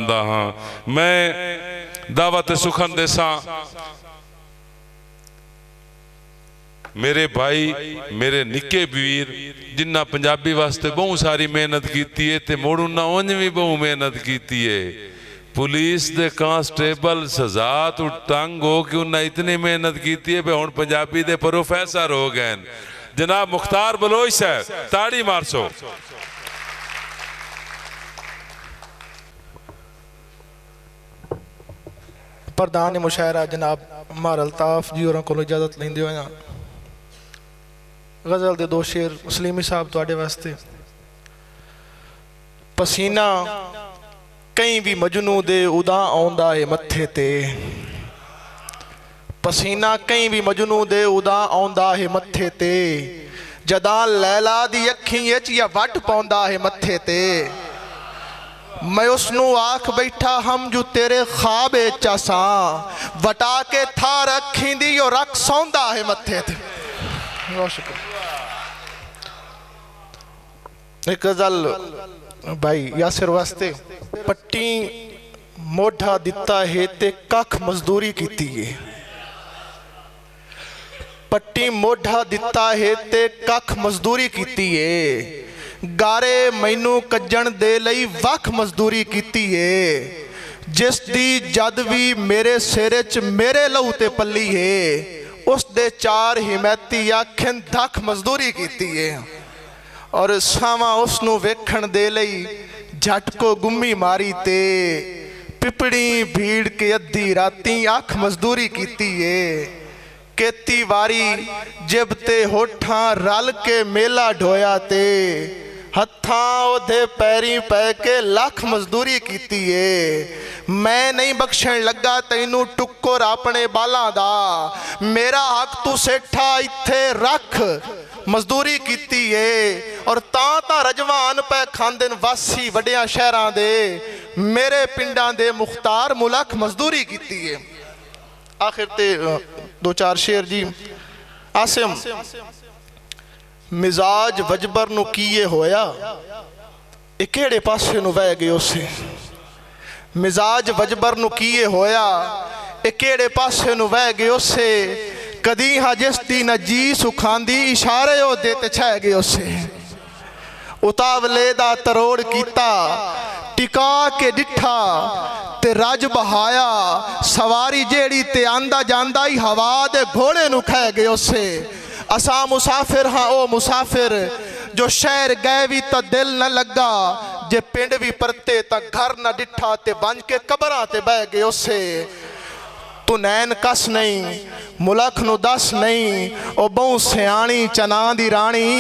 हुंदा हाँ। मैं दावत सुखन देसा मेरे भाई मेरे निके वीर जिन्ना पंजाबी वास्ते बहुत सारी मेहनत की है ते मोड़ उन्ना उंज भी बहुत मेहनत की है। पुलिस दे कांस्टेबल सजा तो तंग हो कि उन्हें इतनी मेहनत की है भी हुण पंजाबी दे प्रोफेसर हो गए। जनाब मुख्तार बलोच साहब ताड़ी मारसो। प्रधान मुशायरा जनाब मार अल्ताफ जी और को इजाजत लेंदे होया गज़ल दे दो शेर सलीमी साहब तुहाडे वास्ते। पसीना कई भी मजनू दे उदा आउंदा है मत्थे ते, पसीना कई भी मजनू दे उदा आउंदा है मत्थे ते, जदा लैला दी अखीं विच या वट पाउंदा है मत्थे ते। मैं उसनू आख बैठा हम जो तेरे ख्वाब चासा, वटा के थार अखीं दी ओ रख सौंदा है मत्थे ते। बहुत शुक्रिया। एक गज़ल भाई यासिर वास्ते। पट्टी मोढ़ा दिता है ते कख मजदूरी कीती है, पट्टी मोढ़ा दिता है ते कख मजदूरी कीती है, गारे मैनू कज्जण दे लई वख मजदूरी कीती है, जिस दी जद भी मेरे सिर च मेरे लहू ते पली है, उस दे चार हिमैती आखन दख मजदूरी कीती है। और सावा उसनू वेखण दे लई झट को गुम्मी मारी ते, पिपड़ी भीड़ के अद्धी राती अख मजदूरी कीती है, केती वारी जिब ते होठा रल के मेला ढोया ते, हत्थां ओदे पैरी पै के लख मजदूरी कीती है। मैं नहीं बख्शण लगा तैनू टुक्कर अपने बालां दा, मेरा हक तू सेठा इत्थे रख मजदूरी कीती है। और ता रजवान पै खांदे वासी वड्डियां शहरां दे, मेरे पिंडां दे मुख्तार मुलख मजदूरी कीती है। आखिर ते दो चार शेर जी। आसिम मिजाज वजबर नू कीए होया, ये केड़े पासे नू वह गए उसे, मिजाज वजबर नू कीए होया, ये केड़े पासे नू वह गए उसे, कदी हाँ जिस दी न जी सुखांदी इशारे ओ देते छह गए उसे, उतावले दा तरोड़ कीता टिका के डिठा ते रज बहाया, सवारी जेड़ी ते आंदा जांदा ही हवा दे घोड़े नू खह गए उसे। असा मुसाफिर हाँ ओ मुसाफिर, जो शहर गए भी तो दिल न लगा, जे पिंड भी परते तो घर न डिठा ते बंज के कबरां ते बह गए उसे। तू नैन कस नहीं मुलख नू दस नहीं, ओ बहु सियाणी चना दी रानी,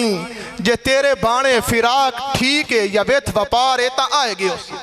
जे तेरे बाणे फिराक ठीक है या विथ वपार है ता आए गए उसे।